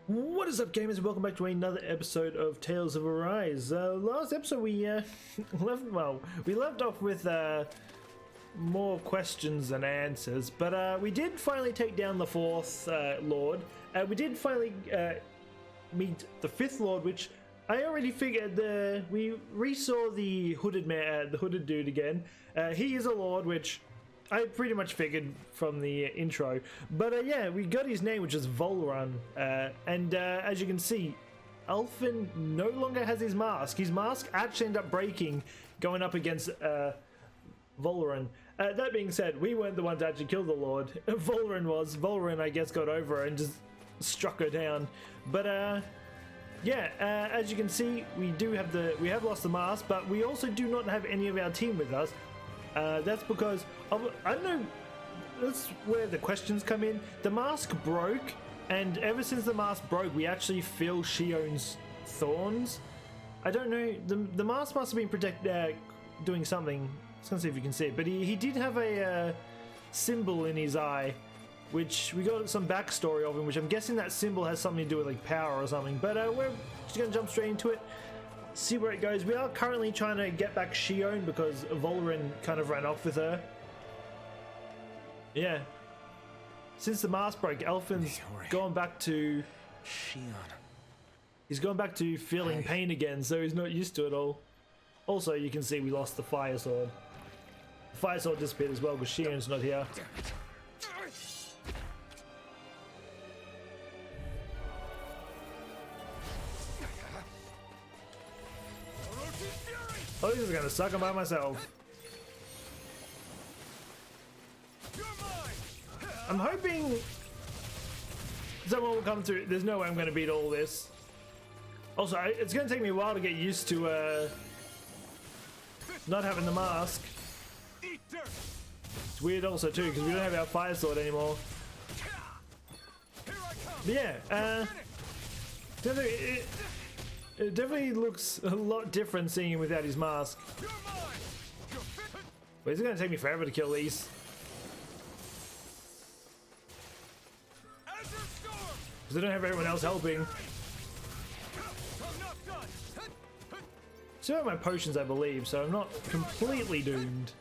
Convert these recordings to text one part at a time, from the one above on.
What is up, gamers? Welcome back to another episode of Tales of Arise. Last episode we left off with more questions than answers, but we did finally take down the fourth Lord. We did finally meet the fifth Lord, which I already figured. We re-saw the hooded man, the hooded dude again. He is a Lord, which I pretty much figured from the intro, but yeah, we got his name, which is Volrun, and as you can see, Elfin no longer has his mask. His mask actually ended up breaking going up against Volrun. That being said, we weren't the ones to actually kill the Lord. Volrun was. Volrun, I guess, got over her and just struck her down. But yeah, as you can see, we have lost the mask, but we also do not have any of our team with us. That's because I don't know. That's where the questions come in. The mask broke, and ever since the mask broke, we actually feel Shion's thorns. I don't know. The mask must have been doing something. Let's go see if you can see it. But he did have a symbol in his eye, which we got some backstory of him, which I'm guessing that symbol has something to do with like power or something. But we're just gonna jump straight into it. See where it goes. We are currently trying to get back Shion because Volrun kind of ran off with her. Yeah. Since the mask broke, Elfin's gone back to Shion. He's gone back to feeling pain again, so he's not used to it all. Also, you can see we lost the fire sword. The fire sword disappeared as well because Shion's not here. Oh, this is gonna suck. I'm by myself. I'm hoping someone will come through. There's no way I'm gonna beat all this. Also, it's gonna take me a while to get used to not having the mask. It's weird also too because we don't have our fire sword anymore. But yeah, it definitely looks a lot different seeing him without his mask. Wait, is it going to take me forever to kill these? Because I don't have everyone else helping. Still have my potions, I believe, so I'm not completely doomed.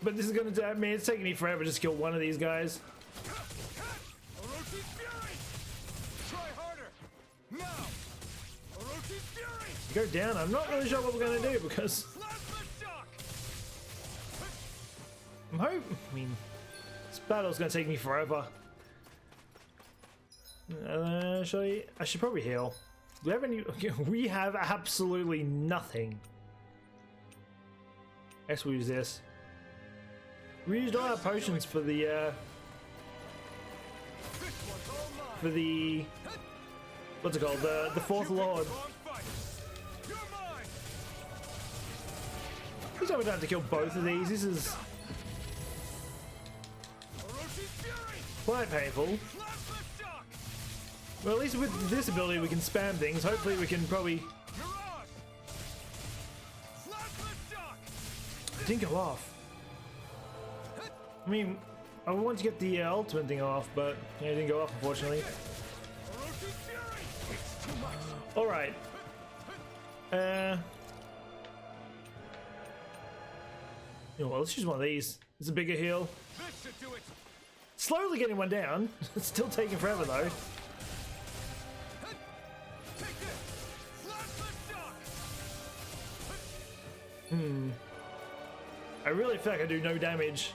But this is going to, I mean, it's taking me forever just to kill one of these guys. Go down. I'm not really sure what we're going to do because I mean, this battle's going to take me forever. I should probably heal. Do we have any? We have absolutely nothing. Guess we'll use this. We used all our potions for the what's it called? The fourth Lord. Please don't have to kill both of these. This is quite painful. Well, at least with this ability we can spam things. Hopefully we can probably... It didn't go off. I mean, I want to get the ultimate thing off, but yeah, it didn't go off, unfortunately. Alright. You know what, let's use one of these. It's a bigger heal. Slowly getting one down. It's still taking forever though. I really feel like I do no damage.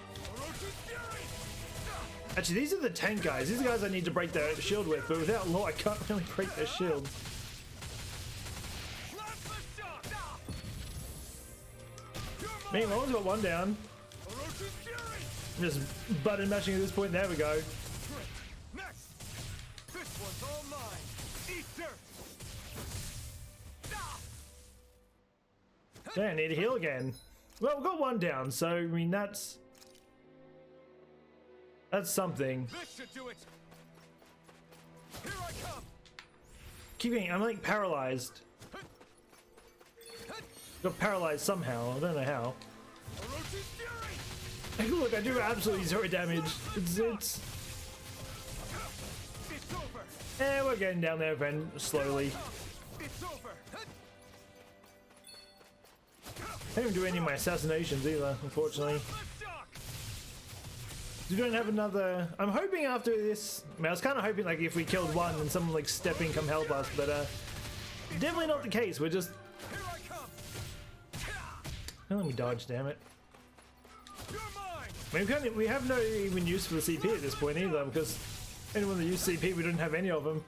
Actually, these are the tank guys. These are the guys I need to break their shield with, but without law I can't really break their shield. Meanwhile, I've got one down. I'm just button mashing at this point. There we go. Yeah, I need to heal again. Well, we've got one down, so I mean that's something. Keeping, I'm like paralyzed. Got paralyzed somehow. I don't know how. Hey, look, I do absolutely zero damage. It's Yeah, we're getting down there then slowly. It's over. I didn't do any of my assassinations either, unfortunately. We don't have another. I'm hoping after this. I mean, I was kind of hoping like if we killed one and someone like step in, come help us, but definitely not the case. We're just. Don't let me dodge, damn it. I mean, we have no even use for the CP at this point either, because anyone that used CP, we didn't have any of them.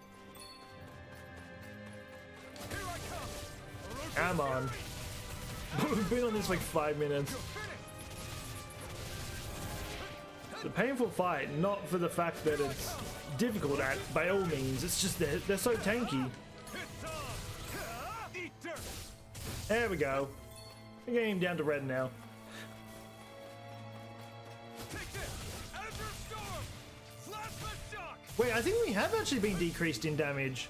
Come on. We've been on this like 5 minutes. It's a painful fight, not for the fact that it's difficult at, by all means. It's just they're so tanky. There we go. We're getting him down to red now. Wait, I think we have actually been decreased in damage.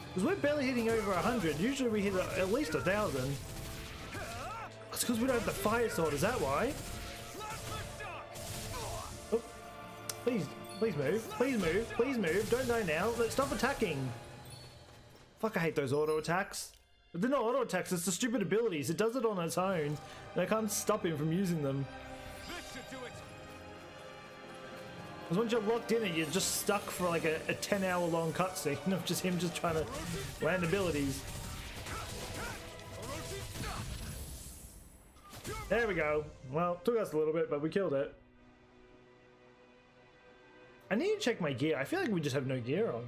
Because we're barely hitting over 100. Usually we hit at least 1,000. It's because we don't have the fire sword, is that why? Oh, please move. Please move. Please move. Don't die now. Let's stop attacking. Fuck, I hate those auto attacks. But they're not auto attacks, it's the stupid abilities. It does it on its own. And I can't stop him from using them. Because once you're locked in it, you're just stuck for like a 10-hour long cutscene of just him just trying to land abilities. There we go. Well, it took us a little bit, but we killed it. I need to check my gear. I feel like we just have no gear on.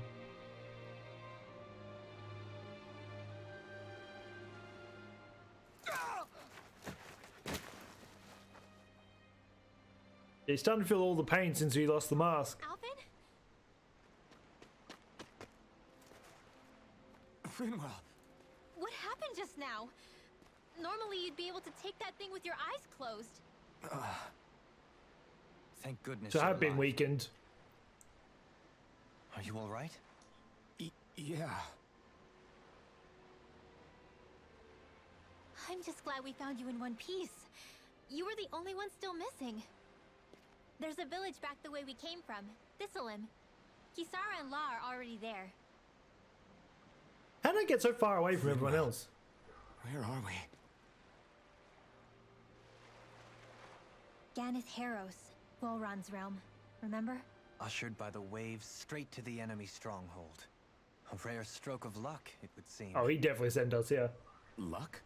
He's starting to feel all the pain since he lost the mask. Alvin? Finwell. What happened just now? Normally you'd be able to take that thing with your eyes closed. Thank goodness. So you're I've been alive. weakened. Are you all right? Yeah. I'm just glad we found you in one piece. You were the only one still missing. There's a village back the way we came from, Thistleim. Kisara and La are already there. How did I get so far away from everyone else? Where are we? Ganith Heros, Volron's realm. Remember? Ushered by the waves straight to the enemy stronghold. A rare stroke of luck, it would seem. Oh, he definitely sent us here. Luck?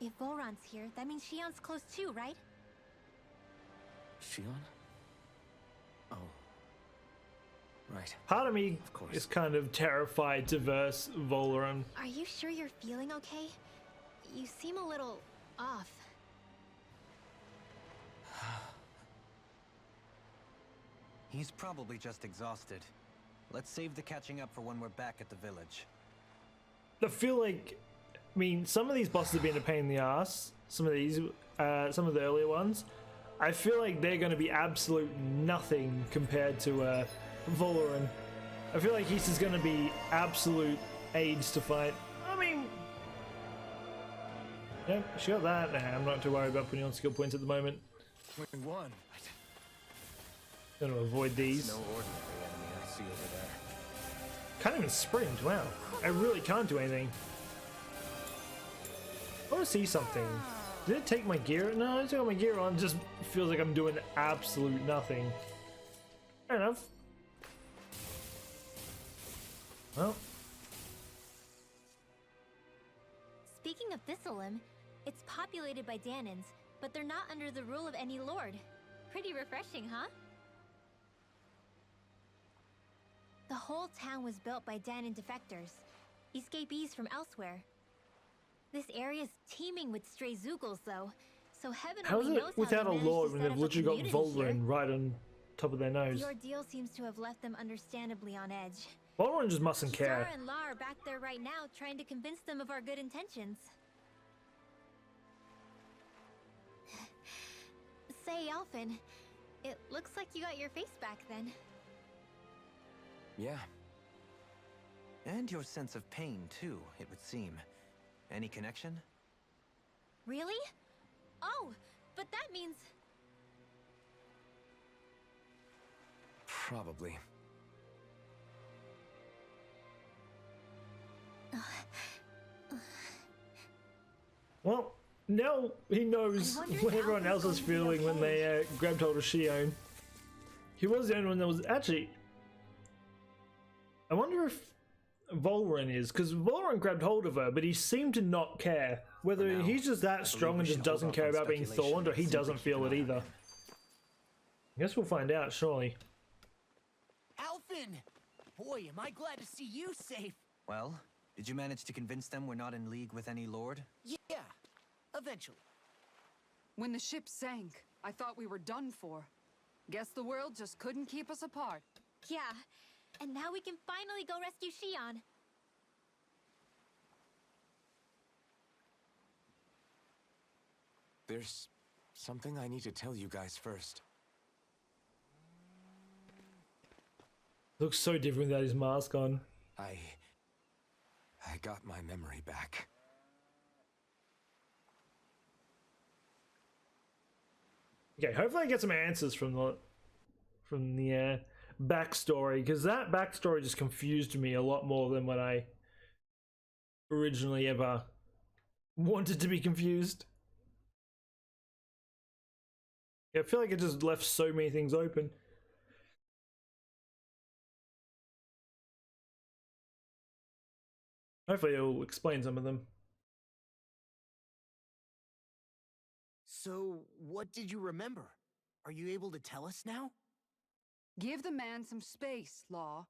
If Volron's here, that means Shion's close too, right? Shion? Oh. Right. Part of me course. is kind of terrified to verse Valoran. Are you sure you're feeling okay? You seem a little off. He's probably just exhausted. Let's save the catching up for when we're back at the village. I feel like, I mean, some of these bosses have been a pain in the ass. Some of these, some of the earlier ones. I feel like they're going to be absolute nothing compared to Valoran. I feel like he's just going to be absolute aids to fight. I mean, yeah, she got that. Nah, I'm not too worried about putting on skill points at the moment. When one. Going to avoid these. No ordinary enemy I see over there. Can't even sprint. Wow, I really can't do anything. I want to see something. Did it take my gear? No, I took my gear on. Just feels like I'm doing absolute nothing. Fair enough. Well. Speaking of Thistleim, it's populated by Dahnans, but they're not under the rule of any lord. Pretty refreshing, huh? The whole town was built by Dahnan defectors, escapees from elsewhere. This area's teeming with stray Zeugles, though, so heaven How is only it knows without a how they lord managed when to they've set up a literally got community here. Valoran right on top of their nose? The ordeal seems to have left them understandably on edge. Valoran just mustn't care. Kisara and La are back there right now, trying to convince them of our good intentions. Say, Alphen, it looks like you got your face back then. Yeah. And your sense of pain, too, it would seem. Any connection? Really? Oh, but that means... Probably. Well, now he knows I wonder if what everyone else Alpha's is going to be feeling when okay. they grabbed hold of Shion. He was the only one that was actually. I wonder if Volren is, because Volren grabbed hold of her, but he seemed to not care. Whether For now, he's just that strong and we just should hold doesn't off care on about being speculation thorned, or he and simply doesn't keep feel an it eye on either. him. I guess we'll find out, surely. Alphen! Boy, am I glad to see you safe. Well, did you manage to convince them we're not in league with any lord? Yeah, eventually. When the ship sank, I thought we were done for. Guess the world just couldn't keep us apart. Yeah, and now we can finally go rescue Shion. There's something I need to tell you guys first. Looks so different without his mask on. I got my memory back. Okay, hopefully I get some answers from the backstory, because that backstory just confused me a lot more than what I originally ever wanted to be confused. Yeah, I feel like it just left so many things open. Hopefully it'll explain some of them. So, what did you remember? Are you able to tell us now? Give the man some space, Law.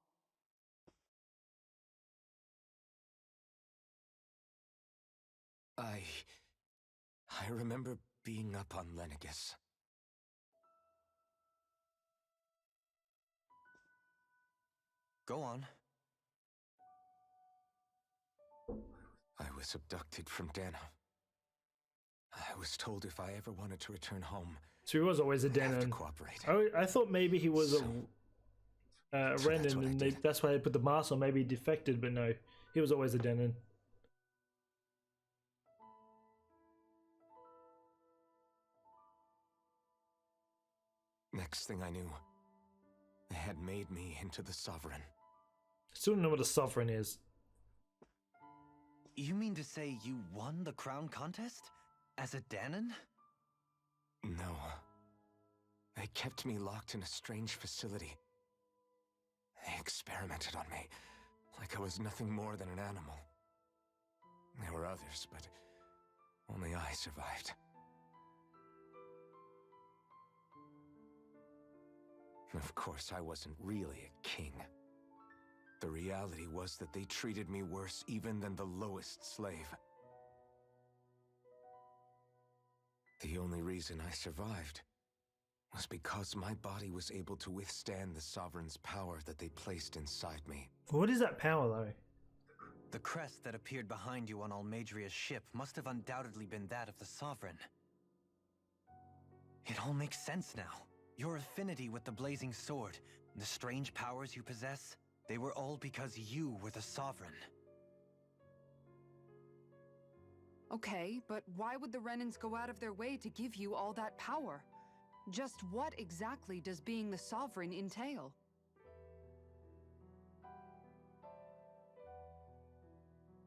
I remember being up on Lenegus. Go on. I was abducted from Dahna. I was told if I ever wanted to return home, So he was always a I'd have to Denon. cooperate. I thought maybe he was So Renan, that's what I and did. that's why they put the mask on. Maybe he defected, but no, he was always a Denon. Next thing I knew, they had made me into the Sovereign. Still don't know what a sovereign is. You mean to say you won the crown contest? As a Dahnan? No. They kept me locked in a strange facility. They experimented on me, like I was nothing more than an animal. There were others, but only I survived. Of course, I wasn't really a king. The reality was that they treated me worse even than the lowest slave. The only reason I survived was because my body was able to withstand the Sovereign's power that they placed inside me. What is that power, though? The crest that appeared behind you on Almadria's ship must have undoubtedly been that of the Sovereign. It all makes sense now. Your affinity with the blazing sword, and the strange powers you possess, they were all because you were the Sovereign. Okay, but why would the Renans go out of their way to give you all that power? Just what exactly does being the Sovereign entail?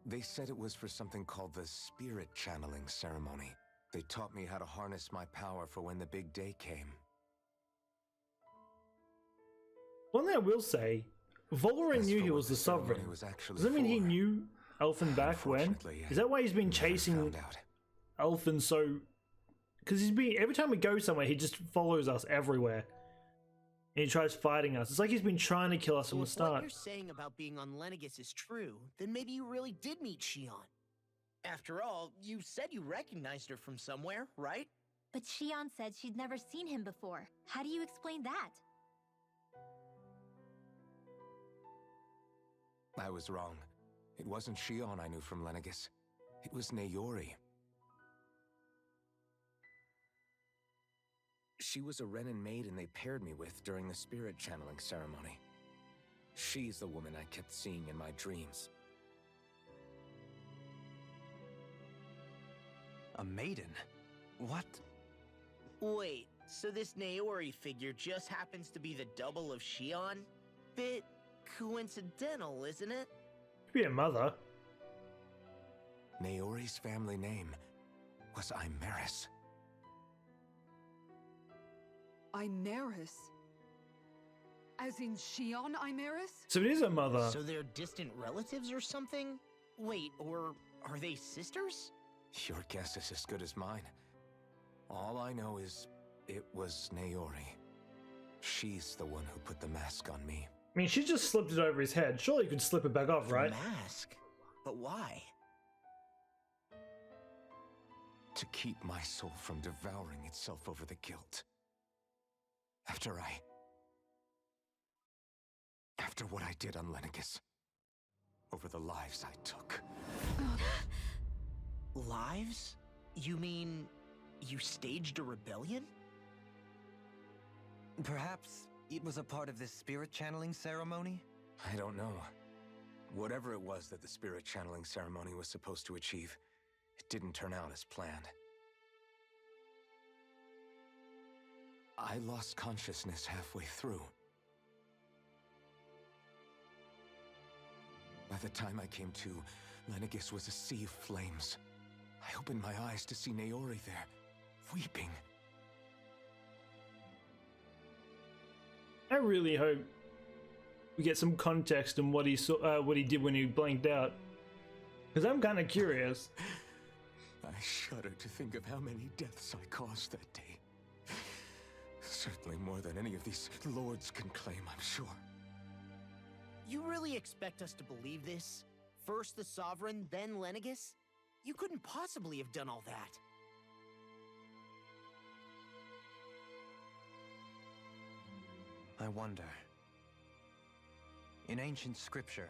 They said it was for something called the spirit channeling ceremony. They taught me how to harness my power for when the big day came. One thing I will say, Volren As knew for he what was the ceremony sovereign. was actually Does that mean he for, knew Elfin back when? unfortunately, Is that why he's been never chasing found out. Elfin so? Because he's been every time we go somewhere, he just follows us everywhere, and he tries fighting us. It's like he's been trying to kill us from Well, the if what start. you're saying about being on Lenegus is true, then maybe you really did meet Shion. After all, you said you recognized her from somewhere, right? But Shion said she'd never seen him before. How do you explain that? I was wrong. It wasn't Shion I knew from Lenegus. It was Naori. She was a Renan maiden they paired me with during the spirit channeling ceremony. She's the woman I kept seeing in my dreams. A maiden? What? Wait, so this Naori figure just happens to be the double of Shion? Bit coincidental, isn't it? Could be a mother. Naori's family name was Imeris. Imeris? As in Shion Imeris? So it is her mother. So they're distant relatives or something? Wait, or are they sisters? Your guess is as good as mine. All I know is it was Naori. She's the one who put the mask on me. I mean, she just slipped it over his head. Surely you could slip it back off, right? The mask? But why? To keep my soul from devouring itself over the guilt. After what I did on Lenegis. Over the lives I took. Lives? You mean you staged a rebellion? Perhaps it was a part of this spirit channeling ceremony? I don't know. Whatever it was that the spirit channeling ceremony was supposed to achieve, it didn't turn out as planned. I lost consciousness halfway through. By the time I came to, Lenegis was a sea of flames. I opened my eyes to see Naori there, weeping. I really hope we get some context on what he saw, what he did when he blanked out. Because I'm kind of curious. I shudder to think of how many deaths I caused that day. Certainly more than any of these lords can claim, I'm sure. You really expect us to believe this? First the Sovereign, then Lenegis? You couldn't possibly have done all that. I wonder. In ancient scripture,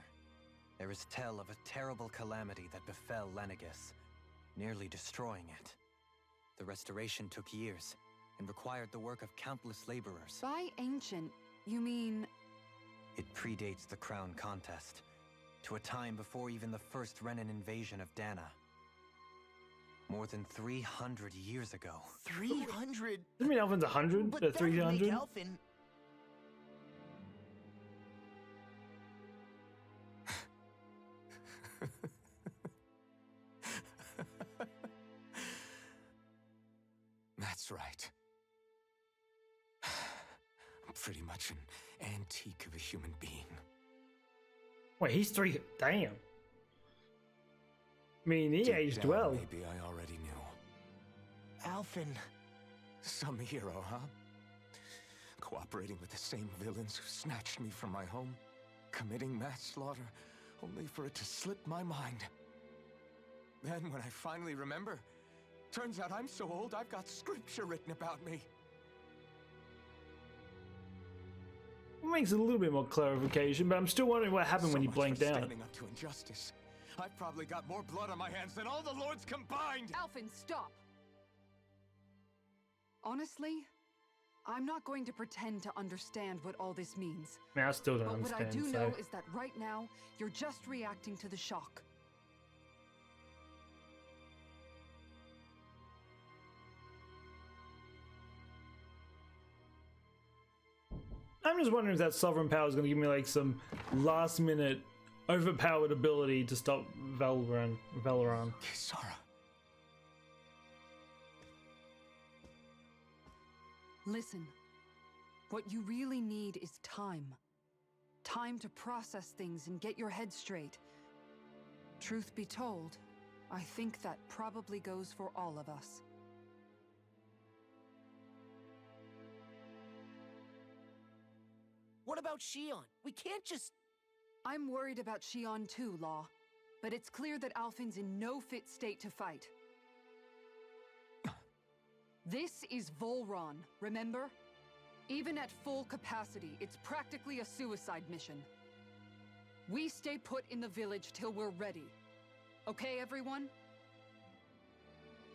there is tell of a terrible calamity that befell Lenegis, nearly destroying it. The restoration took years, and required the work of countless laborers. By ancient, you mean... It predates the crown contest, to a time before even the first Renan invasion of Dahna. More than 300 years ago. 300? Doesn't mean Alvin's 100? But that would 300? make Alvin... That's right. I'm pretty much an antique of a human being. Wait, he's 3. Damn. I mean, he Deep aged down, well. Maybe I already knew. Alvin... Some hero, huh? Cooperating with the same villains who snatched me from my home, committing mass slaughter, only for it to slip my mind. Then, when I finally remember, turns out I'm so old I've got scripture written about me. It makes a little bit more clarification, but I'm still wondering what happened when he much blanked for out. standing up to injustice. I've probably got more blood on my hands than all the lords combined! Alvin, stop! Honestly, I'm not going to pretend to understand what all this means. I mean, I still don't But what understand, I do so... know is that right now, you're just reacting to the shock. I'm just wondering if that sovereign power is going to give me like some last minute overpowered ability to stop Valoran. Kisara. Listen, what you really need is time. Time to process things and get your head straight. Truth be told, I think that probably goes for all of us. What about Shion? We can't just... I'm worried about Shion too, Law. But it's clear that Alfin's in no fit state to fight. This is Volron, remember? Even at full capacity, it's practically a suicide mission. We stay put in the village till we're ready. Okay, everyone?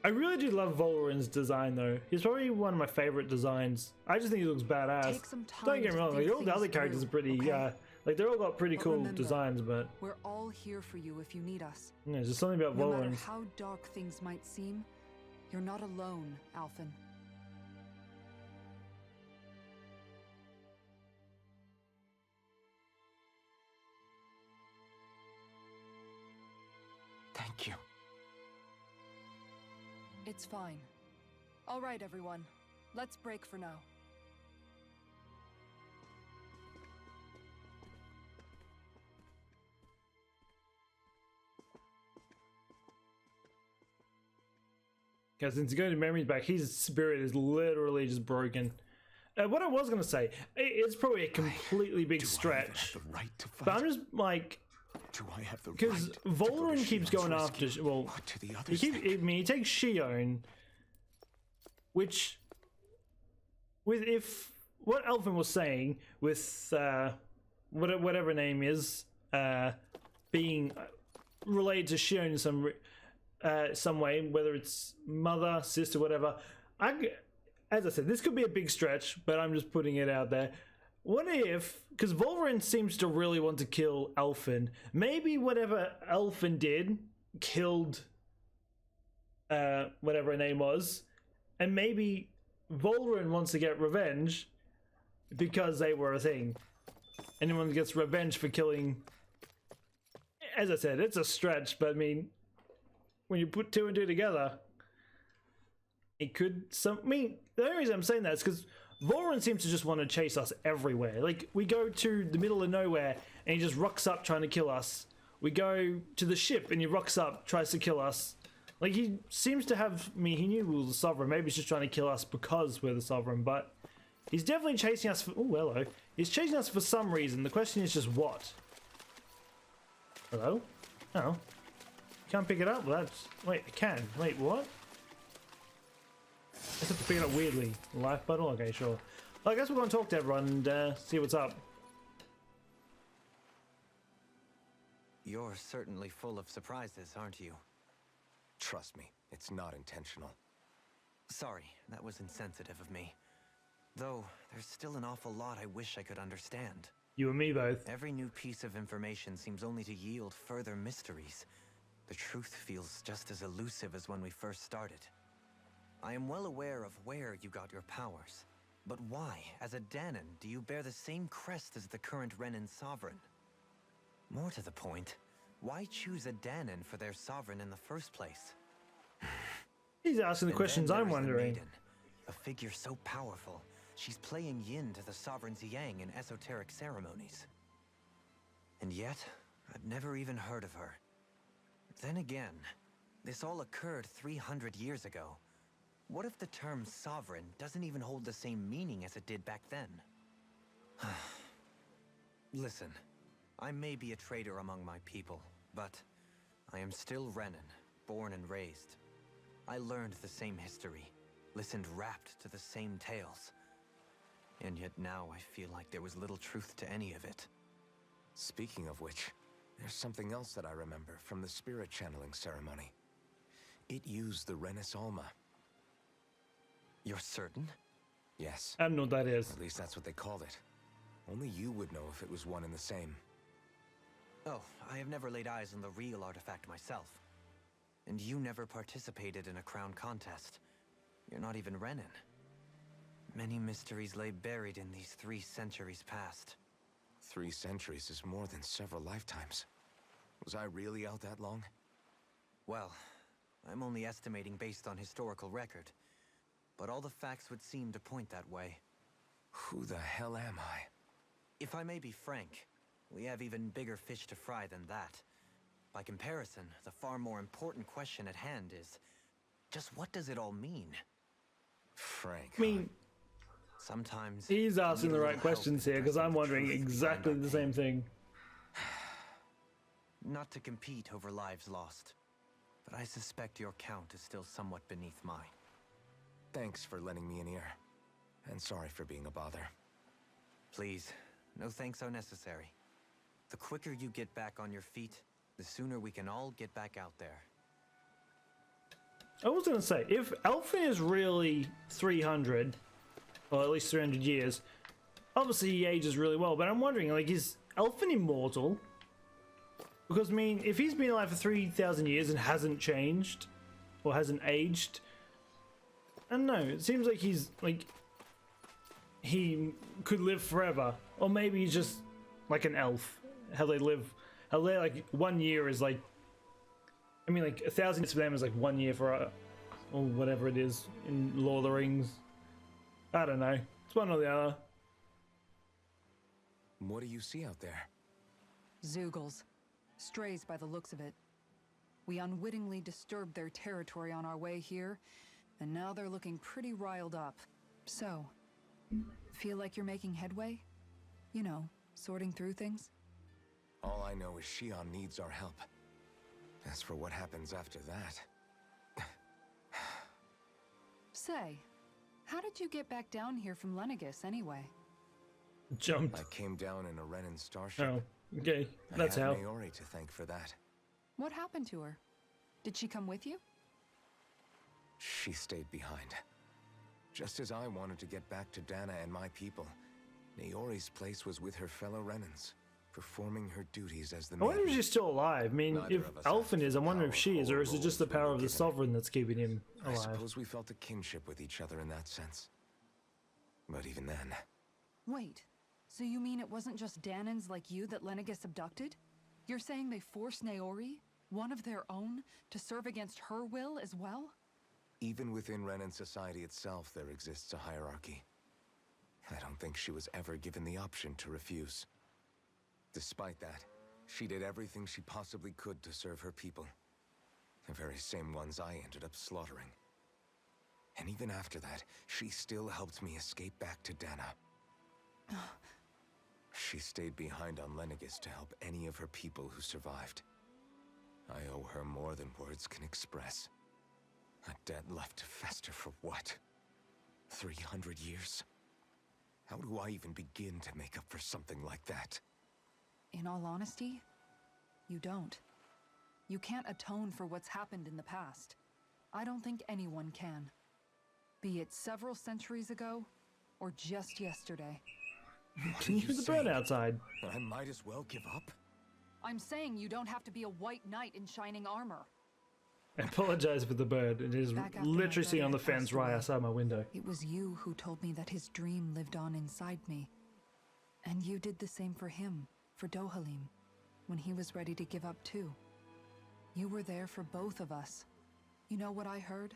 I really do love Valoran's design though. He's probably one of my favorite designs. I just think he looks badass. Take some time Don't get me to wrong, think like, all the other things characters are through, pretty, okay? like they're all got pretty But cool remember, designs, but We're all here for you if you need us. yeah, there's just something about No matter Valoran's. how dark things might seem, you're not alone, Alphen. Thank you. It's fine. All right, everyone. Let's break for now. Because since going to memories back, his spirit is literally just broken. What I was gonna say, it's probably a completely big stretch, Do I even have the right to fight? but I'm just like, Do I have the because right to go to Volrin keeps Shion's going rescue? after. Well, What do the he others keeps. think? I mean, he takes Shion, which, with if what Elfin was saying with whatever name is being related to Shion in some way, whether it's mother, sister, whatever. As I said, this could be a big stretch, but I'm just putting it out there. What if, because Volrin seems to really want to kill Elfin, maybe whatever Elfin did killed whatever her name was, and maybe Volrin wants to get revenge because they were a thing. Anyone gets revenge for killing. As I said, it's a stretch, but I mean, when you put two and two together, it could. I mean, the only reason I'm saying that is because Volrin seems to just want to chase us everywhere. Like, we go to the middle of nowhere and he just rocks up trying to kill us. We go to the ship and he rocks up, tries to kill us. Like, he seems to have. I mean, he knew we were the Sovereign. Maybe he's just trying to kill us because we're the Sovereign, but he's definitely chasing us for. Oh, hello. He's chasing us for some reason. The question is just what? Hello? Oh. Can't pick it up? Well, that's... Wait, I can. Wait, what? I have to pick it up weirdly. Life bottle? Okay, sure. Well, I guess we're going to talk to everyone and see what's up. You're certainly full of surprises, aren't you? Trust me, it's not intentional. Sorry, that was insensitive of me. Though, there's still an awful lot I wish I could understand. You and me both. Every new piece of information seems only to yield further mysteries. The truth feels just as elusive as when we first started. I am well aware of where you got your powers. But why, as a Dahnan, do you bear the same crest as the current Renan sovereign? More to the point, why choose a Dahnan for their sovereign in the first place? He's asking the And questions then I'm there is the wondering. maiden, a figure so powerful, she's playing yin to the sovereign's yang in esoteric ceremonies. And yet, I've never even heard of her. Then again, this all occurred 300 years ago. What if the term sovereign doesn't even hold the same meaning as it did back then? Listen, I may be a traitor among my people, but I am still Renan, born and raised. I learned the same history, listened rapt to the same tales. And yet now I feel like there was little truth to any of it. Speaking of which, there's something else that I remember from the spirit channeling ceremony. It used the Renis Alma. You're certain? Yes. I don't know what that is. At least that's what they called it. Only you would know if it was one and the same. Oh, I have never laid eyes on the real artifact myself. And you never participated in a crown contest. You're not even Renan. Many mysteries lay buried in these 3 centuries past. 3 centuries is more than several lifetimes. Was I really out that long? Well, I'm only estimating based on historical record. But all the facts would seem to point that way. Who the hell am I? If I may be frank, we have even bigger fish to fry than that. By comparison, the far more important question at hand is, just what does it all mean? Frank. I mean, Sometimes he's you asking need the a right little help questions here because addressing I'm the wondering truth exactly behind the our same pain. thing. Not to compete over lives lost, but I suspect your count is still somewhat beneath mine. Thanks for lending me an ear. And sorry for being a bother. Please, no thanks are necessary. The quicker you get back on your feet, the sooner we can all get back out there. I was going to say, if Elfin is really 300, or at least 300 years, obviously he ages really well, but I'm wondering, like, is Elfin immortal? Because, I mean, if he's been alive for 3,000 years and hasn't changed, or hasn't aged, I don't know, it seems like he's, like, he could live forever. Or maybe he's just like an elf. How they live, how they, like, 1 year is like, I mean, like, 1,000 years for them is like 1 year for or whatever it is in Lord of the Rings. I don't know. It's one or the other. What do you see out there? Zeugles. Strays by the looks of it. We unwittingly disturbed their territory on our way here, and now they're looking pretty riled up. So, feel like you're making headway? You know, sorting through things? All I know is Shion needs our help. As for what happens after that... Say, how did you get back down here from Lenegis anyway? Jumped. I came down in a Renan starship. Oh, okay. That's I how. have Maori to thank for that. What happened to her? Did she come with you? She stayed behind. Just as I wanted to get back to Dahna and my people, Naori's place was with her fellow Renans, performing her duties as the I wonder if maiden. she's still alive. I mean, Neither if of us Alphen have is, I wonder if power she is, or is it or just the roles we power were of the given. Sovereign that's keeping him I alive? suppose we felt a kinship with each other in that sense. But even then, Wait, so you mean it wasn't just Danans like you that Lenegis abducted? You're saying they forced Naori, one of their own, to serve against her will as well? even within Renan society itself, there exists a hierarchy. I don't think she was ever given the option to refuse. Despite that, she did everything she possibly could to serve her people. The very same ones I ended up slaughtering. And even after that, she still helped me escape back to Dahna. She stayed behind on Lenegis to help any of her people who survived. I owe her more than words can express. A debt left to fester for what? 300 years? How do I even begin to make up for something like that? In all honesty, you don't. You can't atone for what's happened in the past. I don't think anyone can. Be it several centuries ago, or just yesterday. Can you hear the bird outside? I might as well give up? I'm saying you don't have to be a white knight in shining armor. I apologize for the bird. It is Back after my literally sitting on the brother had fence passed right away. outside my window. It was you who told me that his dream lived on inside me. And you did the same for him, for Dohalim, when he was ready to give up too. You were there for both of us. You know what I heard?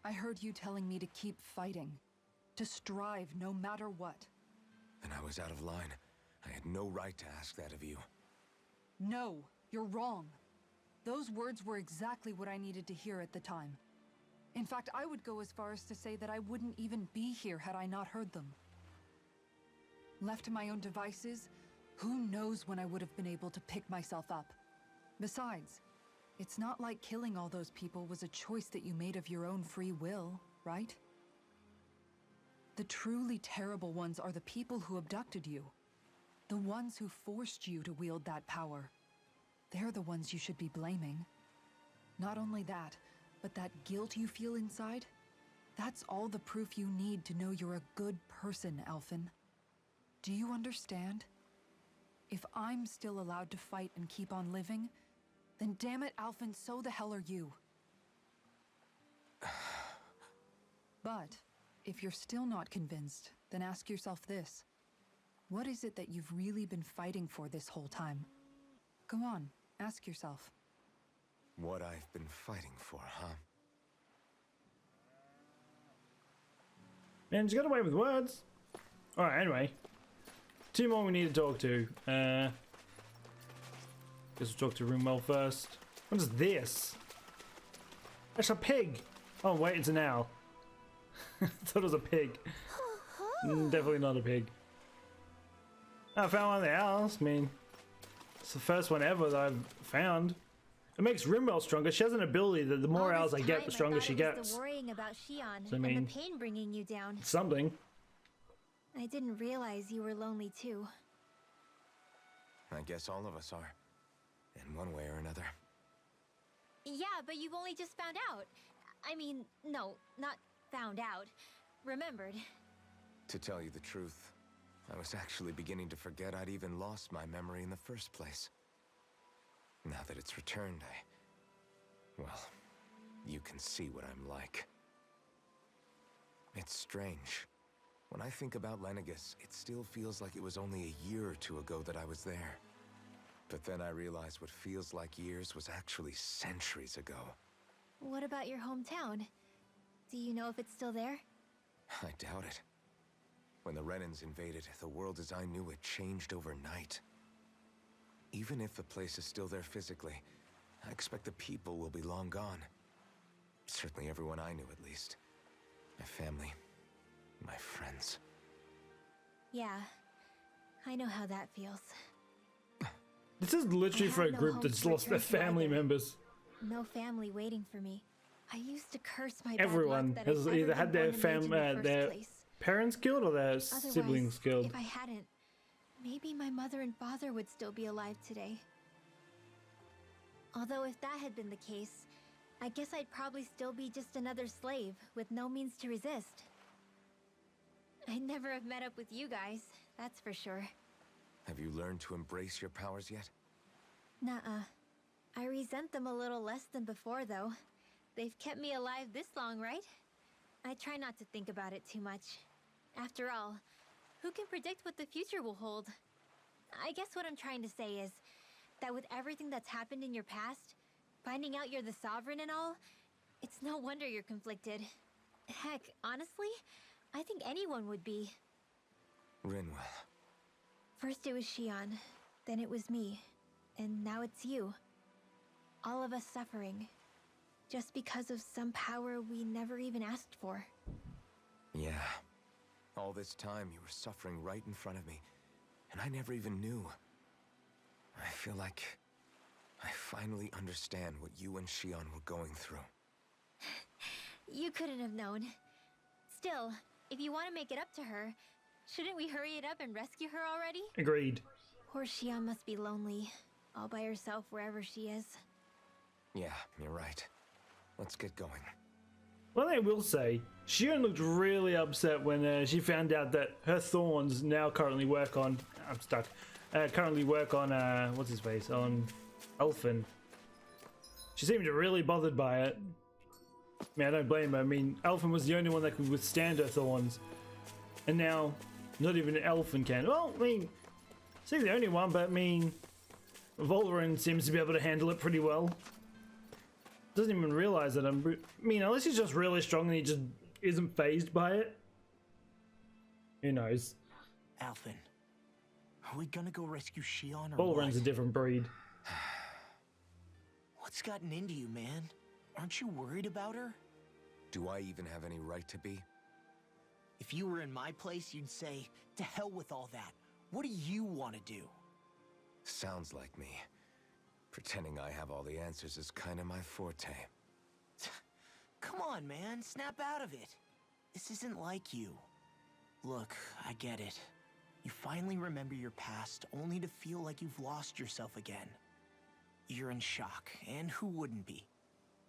I heard you telling me to keep fighting, to strive no matter what. And I was out of line. I had no right to ask that of you. No, you're wrong. Those words were exactly what I needed to hear at the time. In fact, I would go as far as to say that I wouldn't even be here had I not heard them. Left to my own devices, who knows when I would have been able to pick myself up. Besides, it's not like killing all those people was a choice that you made of your own free will, right? The truly terrible ones are the people who abducted you. The ones who forced you to wield that power. They're the ones you should be blaming. Not only that, but that guilt you feel inside, that's all the proof you need to know you're a good person, Alphen. Do you understand? If I'm still allowed to fight and keep on living, then damn it, Alphen, so the hell are you. But if you're still not convinced, then ask yourself this. What is it that you've really been fighting for this whole time? Go on, ask yourself. What I've been fighting for, huh? Man, just got away with words. Alright, anyway. Two more we need to talk to. Guess we'll talk to Roomwell first. What is this? That's a pig! Oh wait, it's an owl. Thought it was a pig. Definitely not a pig. I found one of the owls. I mean, it's the first one ever that I've found. It makes Roomwell stronger. She has an ability that the more All owls this I get, time the stronger thought she it was gets. The worrying about Shion So, I mean- and the pain bringing you down. Something. I didn't realize you were lonely too. I guess all of us are. In one way or another. Yeah, but you've only just found out. I mean, no, not found out. Remembered. To tell you the truth, I was actually beginning to forget I'd even lost my memory in the first place. Now that it's returned, well, you can see what I'm like. It's strange. When I think about Lenegis, it still feels like it was only a year or two ago that I was there. But then I realized what feels like years was actually centuries ago. What about your hometown? Do you know if it's still there? I doubt it. When the Renans invaded, the world as I knew it changed overnight. Even if the place is still there physically, I expect the people will be long gone. Certainly everyone I knew, at least. My family, my friends. Yeah, I know how that feels. This is literally I for a had no group home that's to lost their return to family either. members. No family waiting for me. I used to curse my Everyone bad luck that has I'd either ever had been their born in the first their place. parents killed or their Otherwise, siblings killed. if I hadn't, maybe my mother and father would still be alive today. Although if that had been the case, I guess I'd probably still be just another slave with no means to resist. I'd never have met up with you guys, that's for sure. Have you learned to embrace your powers yet? Nuh-uh. I resent them a little less than before, though. They've kept me alive this long, right? I try not to think about it too much. After all, who can predict what the future will hold? I guess what I'm trying to say is that with everything that's happened in your past, finding out you're the sovereign and all, it's no wonder you're conflicted. Heck, honestly, I think anyone would be. Rinwell. First it was Shion, then it was me, and now it's you. All of us suffering, just because of some power we never even asked for. Yeah. All this time you were suffering right in front of me, and I never even knew. I feel like I finally understand what you and Shion were going through. You couldn't have known. Still, if you want to make it up to her, shouldn't we hurry it up and rescue her already? Agreed. Poor Shion must be lonely, all by herself wherever she is. Yeah, you're right. Let's get going. One thing I will say, Shion looked really upset when she found out that her thorns now currently work on... I'm stuck. Currently work on, what's his face? On Elfin. She seemed really bothered by it. I mean, I don't blame her. I mean, Elfin was the only one that could withstand her thorns. And now, not even Elfin can. Well, I mean, she's the only one, but I mean, Volverin seems to be able to handle it pretty well. Doesn't even realize that I mean, unless he's just really strong and he just isn't phased by it. Who knows? Alphen, are we gonna go rescue Shion or Volverin's a what? different breed. What's gotten into you, man? Aren't you worried about her? Do I even have any right to be? If you were in my place, you'd say, to hell with all that. What do you want to do? Sounds like me. Pretending I have all the answers is kind of my forte. Come on, man. Snap out of it. This isn't like you. Look, I get it. You finally remember your past, only to feel like you've lost yourself again. You're in shock, and who wouldn't be?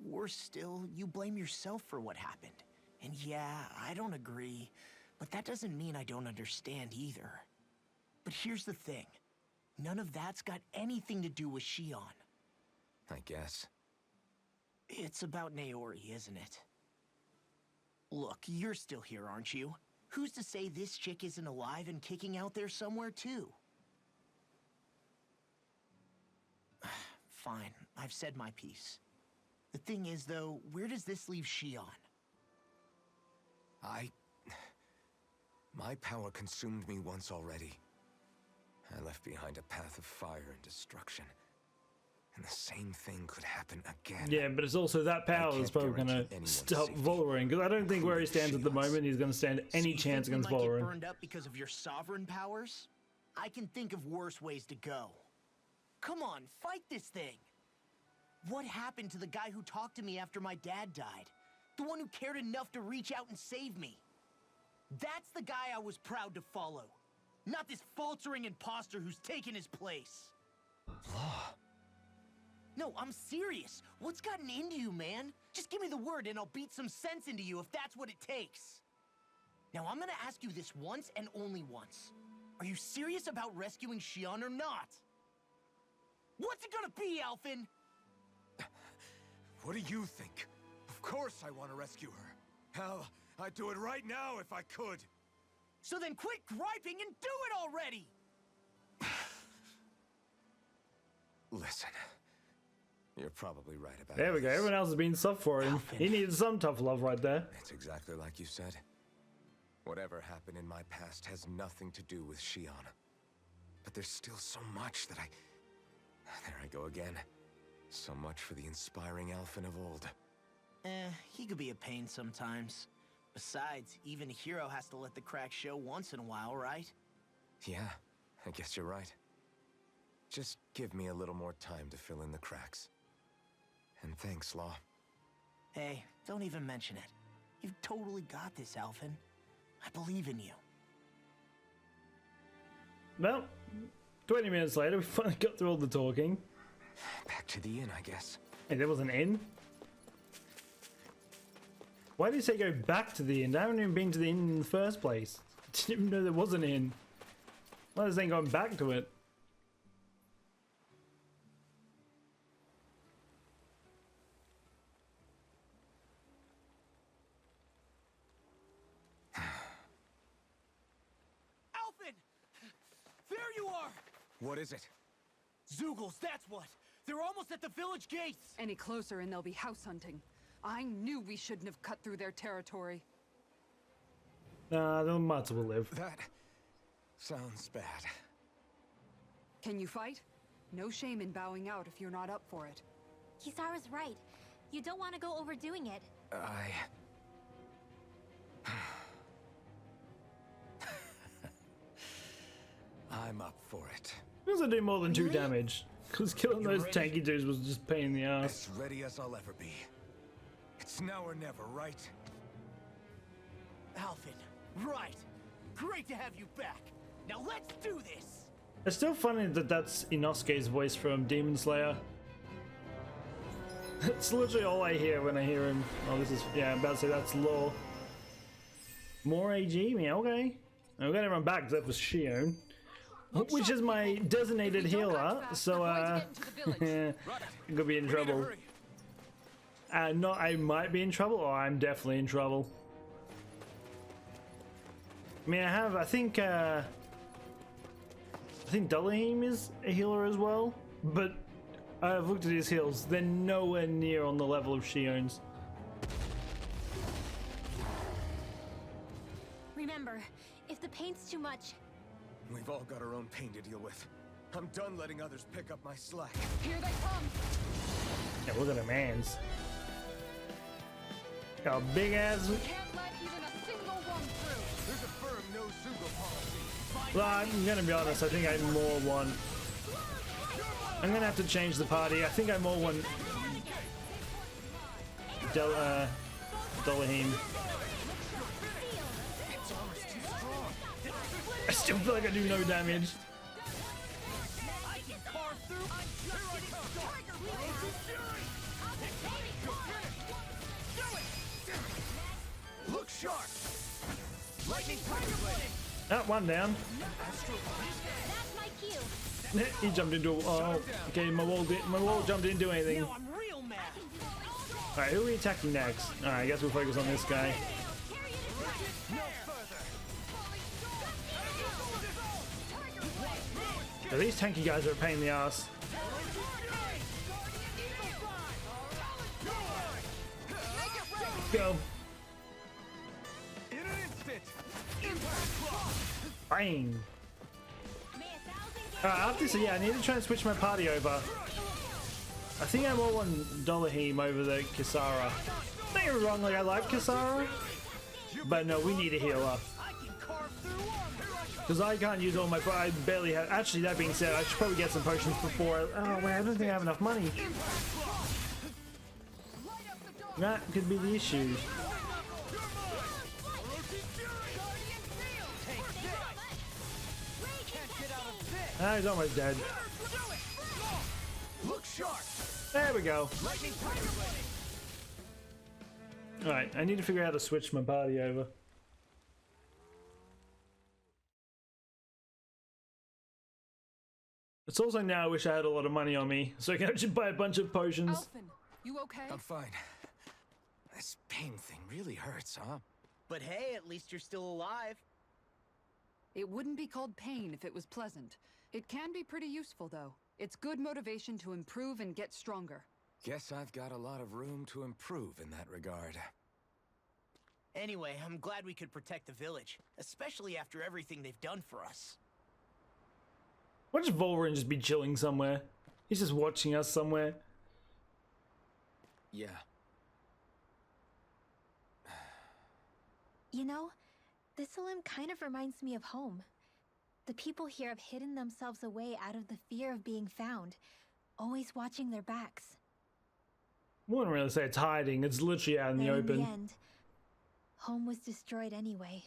Worse still, you blame yourself for what happened. And yeah, I don't agree, but that doesn't mean I don't understand either. But here's the thing. None of that's got anything to do with Shion. I guess. It's about Naori, isn't it? Look, you're still here, aren't you? Who's to say this chick isn't alive and kicking out there somewhere, too? Fine, I've said my piece. The thing is, though, where does this leave Shion? My power consumed me once already. I left behind a path of fire and destruction. And the same thing could happen again. Yeah, but it's also that power that's probably going to stop Volverin. Because I don't think where he stands at the moment, he's going to stand any chance against So you think we might get Volverin. burned up because of your sovereign powers? I can think of worse ways to go. Come on, fight this thing! What happened to the guy who talked to me after my dad died? The one who cared enough to reach out and save me? That's the guy I was proud to follow. Not this faltering imposter who's taken his place. Law. No, I'm serious. What's gotten into you, man? Just give me the word and I'll beat some sense into you if that's what it takes. Now, I'm gonna ask you this once and only once. Are you serious about rescuing Shion or not? What's it gonna be, Alphen? What do you think? Of course I want to rescue her. Hell, I'd do it right now if I could. So then quit griping and do it already! Listen. You're probably right about There we go. this. Everyone else has been soft for him. He needed some tough love right there. It's exactly like you said. Whatever happened in my past has nothing to do with Shion. But there's still so much that There I go again. So much for the inspiring elfin of old. He could be a pain sometimes. Besides, even a hero has to let the cracks show once in a while, right? Yeah, I guess you're right. Just give me a little more time to fill in the cracks. And thanks, Law. Hey, don't even mention it. You've totally got this, Alphen. I believe in you. Well, 20 minutes later, we finally got through all the talking. Back to the inn, I guess. Hey, there was an inn? Why did he say go back to the inn? I haven't even been to the inn in the first place. Didn't even know there was an inn. Why is he going back to it? Alphen! There you are! What is it? Zeugles, that's what! They're almost at the village gates! Any closer and they'll be house hunting. I knew we shouldn't have cut through their territory. Nah, the Mats will live. That sounds bad. Can you fight? No shame in bowing out if you're not up for it. Kisara's right. You don't want to go overdoing it. I'm up for it. He doesn't do more than 2 Really? damage. Because killing those ready? tanky dudes was just a pain in the ass. As ready as I'll ever be. It's now or never, right? Alphen, right! Great to have you back! Now let's do this! It's still funny that that's Inosuke's voice from Demon Slayer. That's literally all I hear when I hear him. Oh, this is... Yeah, I'm about to say that's Law. More AG? Me, okay. I'm gonna run back except for Shion. Which is my designated healer, so I'm gonna be in trouble. No, I might be in trouble, or I'm definitely in trouble. I mean, I think Dullahim is a healer as well, but I've looked at his heals. They're nowhere near on the level of Shion's. Remember, if the pain's too much, We've all got our own pain to deal with. I'm done letting others pick up my slack. Here they come! Yeah, look at them hands. Got a big ass. Can't let even a single one through! There's a firm no Zugo policy. Well, I'm gonna be honest, I think I more want. I'm gonna have to change the party. I think I more want Dullahim. I still feel like I do no damage. Look sharp. Lightning Ah, one down. that's my cue. He jumped into. Oh, okay. My wall jumped didn't do anything. Now I'm real mad! All right, who are we attacking next? All right, I guess we'll focus on this guy. Yeah, these tanky guys are a pain in the ass. Go. in an instant. Bang. After this, yeah, I need to try and switch my party over. I think I more want Dullahim over the Kisara. Don't get me wrong, like I like Kisara, but no, we need a healer. Because I can't use all my... I barely have... Actually, that being said, I should probably get some potions before... Oh, man, I don't think I have enough money. That could be the issue. Ah, he's almost dead. Look sharp. There we go. Alright, I need to figure out how to switch my party over. It's also now I wish I had a lot of money on me, so I can actually buy a bunch of potions. Alphen, you okay? I'm fine. This pain thing really hurts, huh? But hey, at least you're still alive. It wouldn't be called pain if it was pleasant. It can be pretty useful, though. It's good motivation to improve and get stronger. Guess I've got a lot of room to improve in that regard. Anyway, I'm glad we could protect the village, especially after everything they've done for us. Why don't Volrin just be chilling somewhere? He's just watching us somewhere. Yeah. You know, Thistleum kind of reminds me of home. The people here have hidden themselves away out of the fear of being found, always watching their backs. I wouldn't really say it's hiding, it's literally out in the But open. in the end, home was destroyed anyway.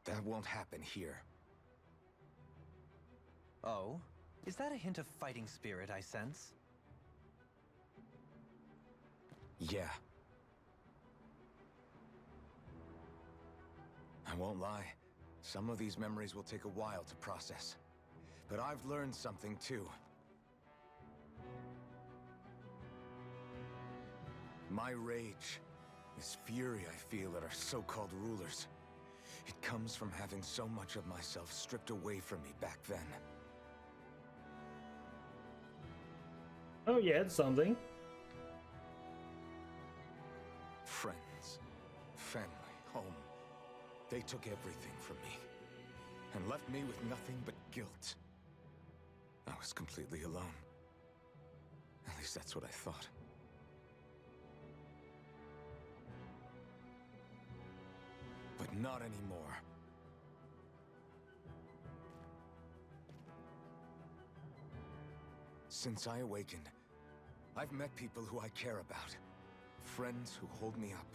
That won't happen here. Oh? Is that a hint of fighting spirit I sense? Yeah. I won't lie. Some of these memories will take a while to process. But I've learned something too. My rage, this fury I feel at our so-called rulers, it comes from having so much of myself stripped away from me back then. Oh yeah, it's something. Friends, family, home. They took everything from me and left me with nothing but guilt. I was completely alone. At least that's what I thought. But not anymore. Since I awakened, I've met people who I care about. Friends who hold me up.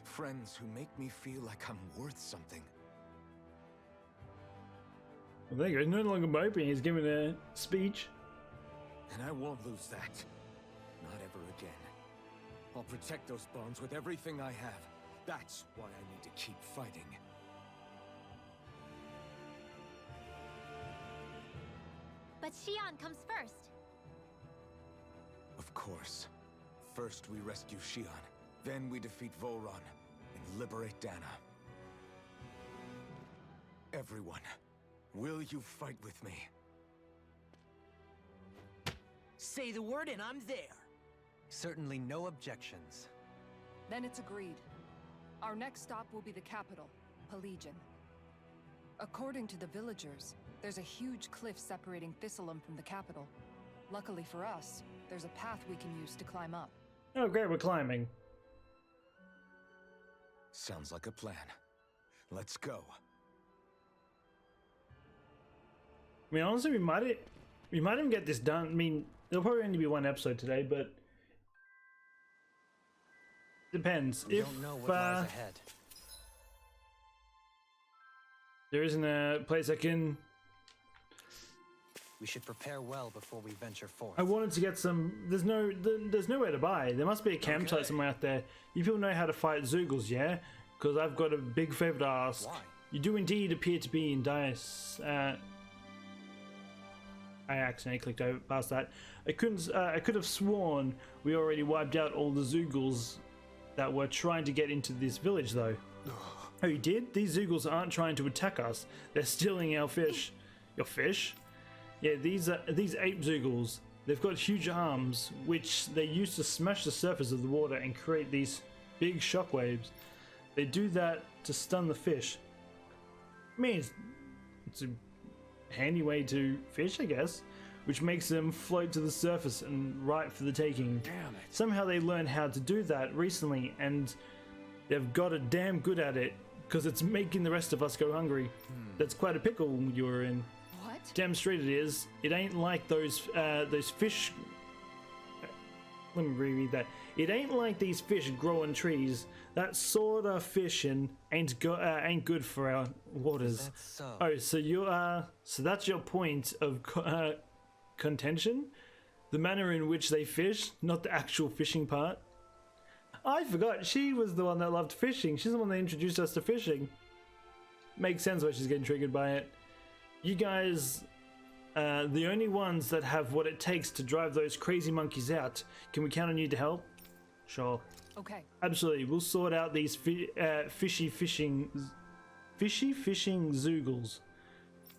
Friends who make me feel like I'm worth something. Well, there you go. He's no longer moping. He's giving a speech. And I won't lose that. Not ever again. I'll protect those bonds with everything I have. That's why I need to keep fighting. But Xion comes first. Of course. First we rescue Xion, then we defeat Volron and liberate Dahna. Everyone, will you fight with me? Say the word and I'm there. Certainly no objections. Then it's agreed. Our next stop will be the capital, Pillaging. According to the villagers, there's a huge cliff separating Thistleum from the capital. Luckily for us, there's a path we can use to climb up. Oh great, we're climbing. Sounds like a plan. Let's go. I mean, honestly, we might even get this done. I mean, there'll probably only be one episode today, but depends. We If don't know what lies ahead. there isn't a place I can. We should prepare well before we venture forth. I wanted to get some. There's nowhere to buy. There must be a campsite Okay. somewhere out there. You people know how to fight Zoogles, yeah? Because I've got a big favor to ask. Why? You do indeed appear to be in Dice. I accidentally clicked over past that. I could have sworn we already wiped out all the Zoogles that were trying to get into this village, though. Oh, you did? These Zoogles aren't trying to attack us. They're stealing our fish. Your fish? Yeah, these ape Zoogles. They've got huge arms, which they use to smash the surface of the water and create these big shockwaves. They do that to stun the fish. I mean, it's a handy way to fish, I guess, which makes them float to the surface and right for the taking. Damn it. Somehow they learned how to do that recently, and they've got it damn good at it, because it's making the rest of us go hungry. That's quite a pickle you're in. What? Damn straight it is. It ain't like those fish. Let me reread that. It ain't like these fish grow on trees. That sort of fishing ain't good for our waters. That's so. Oh, so you are. So that's your point of contention? The manner in which they fish, not the actual fishing part. I forgot. She was the one that loved fishing. She's the one that introduced us to fishing. Makes sense why she's getting triggered by it. You guys, the only ones that have what it takes to drive those crazy monkeys out. Can we count on you to help? Sure. Okay. Absolutely. We'll sort out these fishy fishing Zoogles.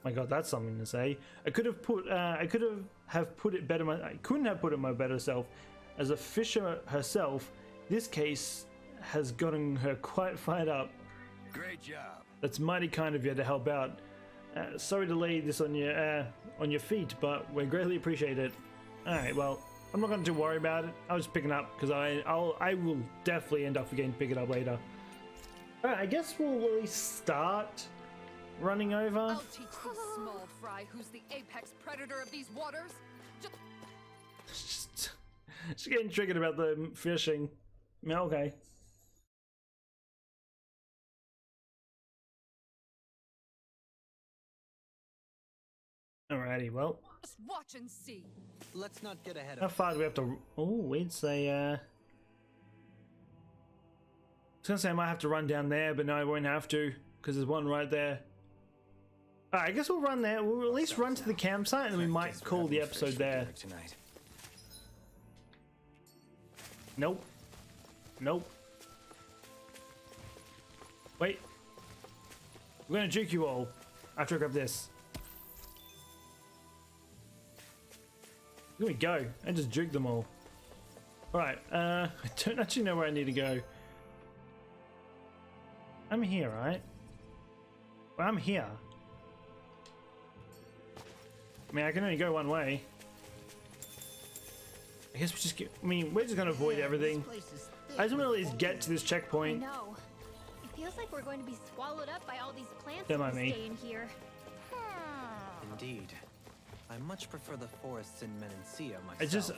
My God, that's something to say. I could have put it better. I couldn't have put it my better self. As a fisher herself, this case has gotten her quite fired up. Great job. That's mighty kind of you to help out. Sorry to lay this on your feet, but we greatly appreciate it. All right, well, I'm not going to worry about it. I'll just pick it up because I will definitely end up forgetting to pick it up later. All right, I guess we'll at least start running over. I'll teach the small fry who's the apex predator of these waters. Just getting triggered about the fishing. Yeah, okay. Alrighty, well. Just watch and see. Let's not get ahead How of far do we have to? Oh, it's a. I was gonna say I might have to run down there, but no, I won't have to because there's one right there. Alright, I guess we'll run there. We'll at least run to the campsite, and we might call the episode there. Tonight. Nope. Nope. Wait. We're gonna juke you all after I grab this. Here we go. I just juked them all. Alright, I don't actually know where I need to go. I'm here, right? Well, I'm here. I mean, I can only go one way. I guess we just get. I mean, we're just gonna avoid everything. I just want to at least get to this I checkpoint. know. It feels like we're going to be swallowed up by all these plants Don't if mind we me. stay in here. Indeed. I much prefer the forests in Menancia myself. I just.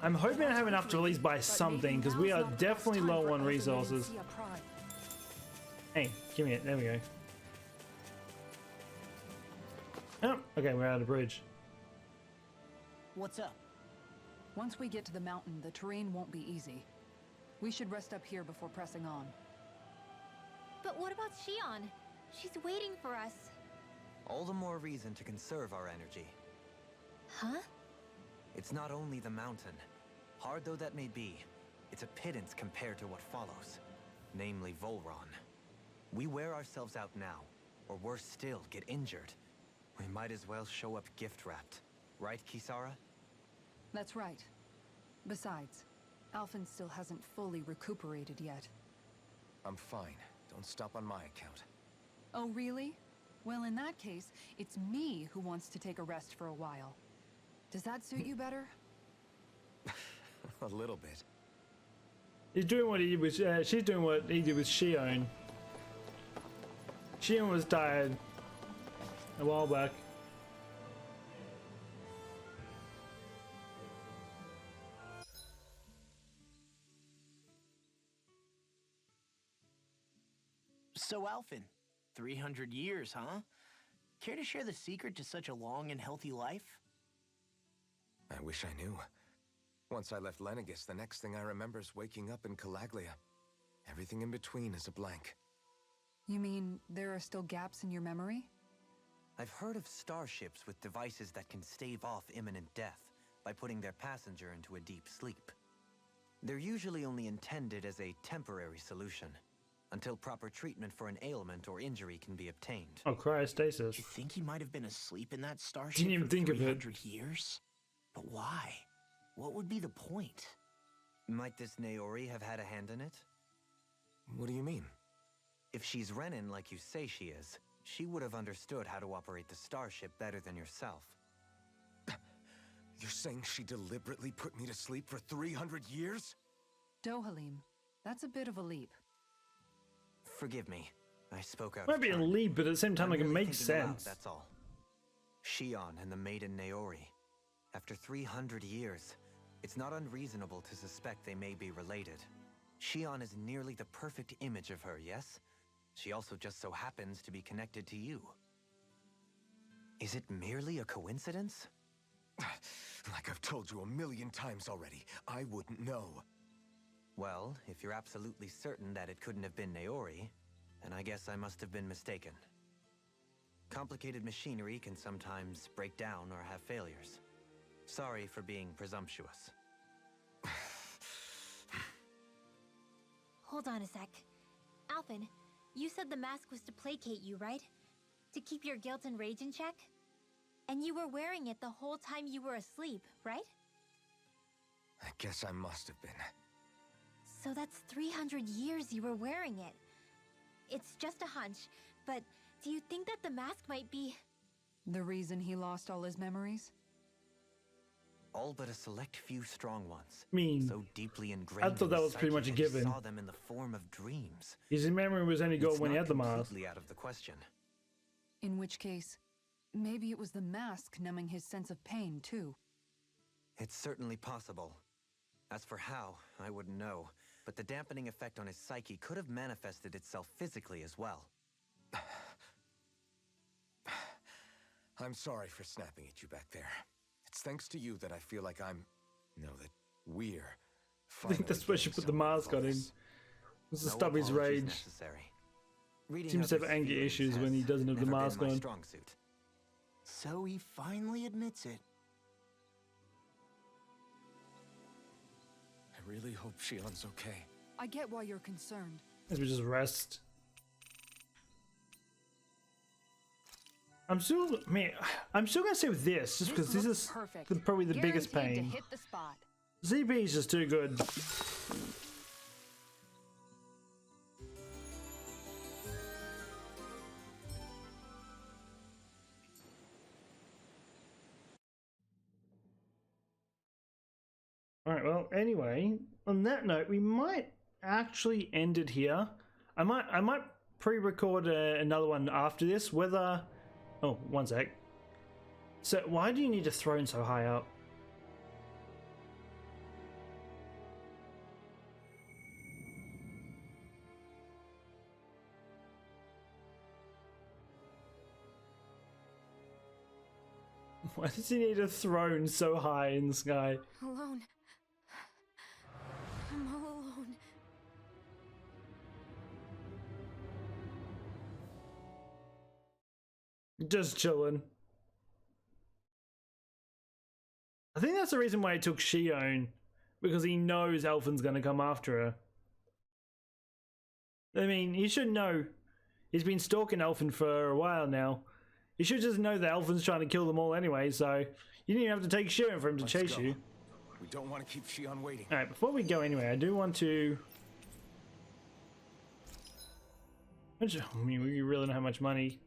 I'm hoping I have enough to at least buy something because we are definitely low on resources. Hey, give me it. There we go. Oh, okay, we're at a bridge. What's up? Once we get to the mountain, the terrain won't be easy. We should rest up here before pressing on. But what about Shion? She's waiting for us. All the more reason to conserve our energy. Huh? It's not only the mountain. Hard though that may be, it's a pittance compared to what follows. Namely Volron. We wear ourselves out now, or worse still, get injured. We might as well show up gift-wrapped. Right, Kisara? That's right. Besides, Alphen still hasn't fully recuperated yet. I'm fine. Don't stop on my account. Oh, really? Well, in that case, it's me who wants to take a rest for a while. Does that suit you better? A little bit. He's doing what he did with. She's doing what he did with Shion. Shion was tired a while back. So, Alphen, 300 years, huh? Care to share the secret to such a long and healthy life? I wish I knew. Once I left Lenegis, the next thing I remember is waking up in Calaglia. Everything in between is a blank. You mean there are still gaps in your memory? I've heard of starships with devices that can stave off imminent death by putting their passenger into a deep sleep. They're usually only intended as a temporary solution, until proper treatment for an ailment or injury can be obtained. Oh, cryostasis. You think he might have been asleep in that starship Didn't even for think of it. 300 years? But why? What would be the point? Might this Naori have had a hand in it? What do you mean? If she's Renan like you say she is, she would have understood how to operate the starship better than yourself. You're saying she deliberately put me to sleep for 300 years? Dohalim, that's a bit of a leap. Forgive me, I spoke out Might of be a turn. leap, but at the same time, I'm like, it really makes thinking aloud, sense. that's all. Shion and the maiden Naori. After 300 years, it's not unreasonable to suspect they may be related. Shion is nearly the perfect image of her, yes? She also just so happens to be connected to you. Is it merely a coincidence? Like I've told you 1,000,000 times already, I wouldn't know. Well, if you're absolutely certain that it couldn't have been Naori, then I guess I must have been mistaken. Complicated machinery can sometimes break down or have failures. Sorry for being presumptuous. Hold on a sec. Alphen, you said the mask was to placate you, right? to keep your guilt and rage in check? And you were wearing it the whole time you were asleep, right? I guess I must have been. So that's 300 years you were wearing it. It's just a hunch, but do you think that the mask might be... The reason he lost all his memories? All but a select few strong ones. I mean, So deeply ingrained I thought that was pretty much a given. Saw them in the form of dreams. His memory was only good when he had the mask. Completely out of the question. In which case, maybe it was the mask numbing his sense of pain, too. It's certainly possible. As for how, I wouldn't know. But the dampening effect on his psyche could have manifested itself physically as well. I'm sorry for snapping at you back there. It's thanks to you that I feel like we're... I think that's where she put the mask on him. Was to stop his rage. Seems to have anger issues when he doesn't have the mask on. Strong suit. So he finally admits it. I really hope Shion's okay. I get why you're concerned. As we just rest. I'm still gonna say with this, just because this is perfect. probably the biggest Guaranteed pain. to hit the spot. ZP is just too good. Alright, well, anyway, on that note, we might actually end it here. I might pre-record another one after this, whether... Oh, one sec. So, why do you need a throne so high up? Why does he need a throne so high in the sky? Alone. I'm all alone. Just chilling. I think that's the reason why he took Shion, because he knows Elfin's gonna come after her. I mean, he should know. He's been stalking Elfin for a while now. You should just know that Elfin's trying to kill them all anyway, so you didn't even have to take Shion for him to chase you. We don't want to keep Shion waiting. Alright, before we go anyway, I do want to... I mean, we really don't have much money.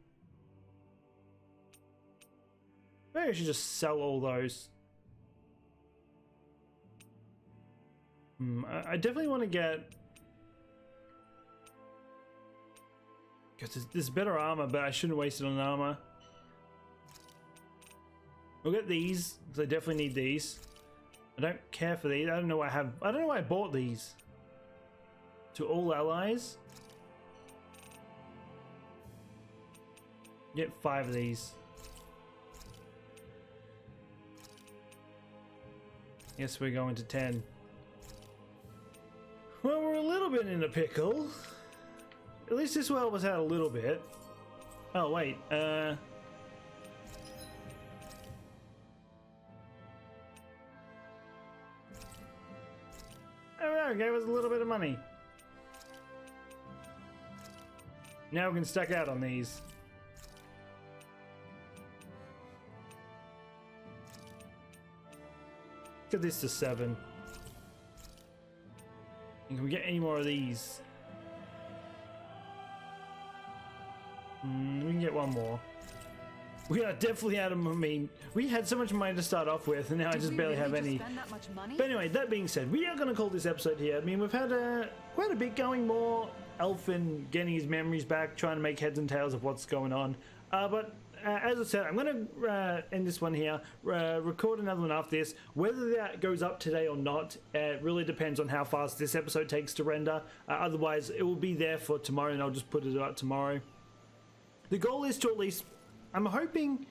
Maybe I should just sell all those. I definitely want to get... Because there's better armor, but I shouldn't waste it on armor. We'll get these, because I definitely need these. I don't care for these. I don't know why I bought these. To all allies. Get 5 of these. Yes, we're going to 10. Well, we're a little bit in a pickle. At least this will help us out a little bit. Oh, wait. Oh, gave us a little bit of money. Now we can stack out on these. Get this to 7. And can we get any more of these? We can get one more. We are definitely out of... I mean, we had so much money to start off with, and now I just barely have any. Spend that much money? But anyway, that being said, we are going to call this episode here. I mean, we've had quite a bit going, more Elfin getting his memories back, trying to make heads and tails of what's going on. But as I said, I'm going to end this one here, record another one after this. Whether that goes up today or not, it really depends on how fast this episode takes to render. Otherwise, it will be there for tomorrow, and I'll just put it out tomorrow. The goal is to at least... I'm hoping,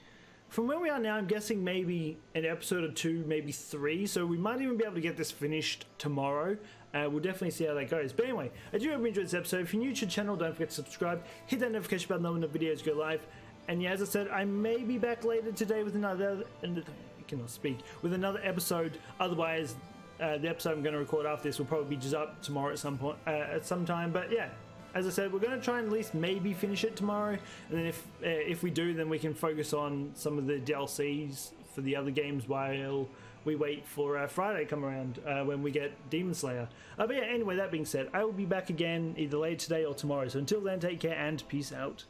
from where we are now, I'm guessing maybe an episode or 2, maybe 3, so we might even be able to get this finished tomorrow. We'll definitely see how that goes. But anyway, I do hope you enjoyed this episode. If you're new to the channel, don't forget to subscribe, hit that notification button when the videos go live. And yeah, as I said, I may be back later today with another... I cannot speak. With another episode. Otherwise, the episode I'm going to record after this will probably be just up tomorrow at some point, at some time. But yeah, as I said, we're going to try and at least maybe finish it tomorrow, and then if we do, then we can focus on some of the DLCs for the other games while we wait for Friday to come around when we get Demon Slayer. But yeah, anyway, that being said, I will be back again either later today or tomorrow. So until then, take care and peace out.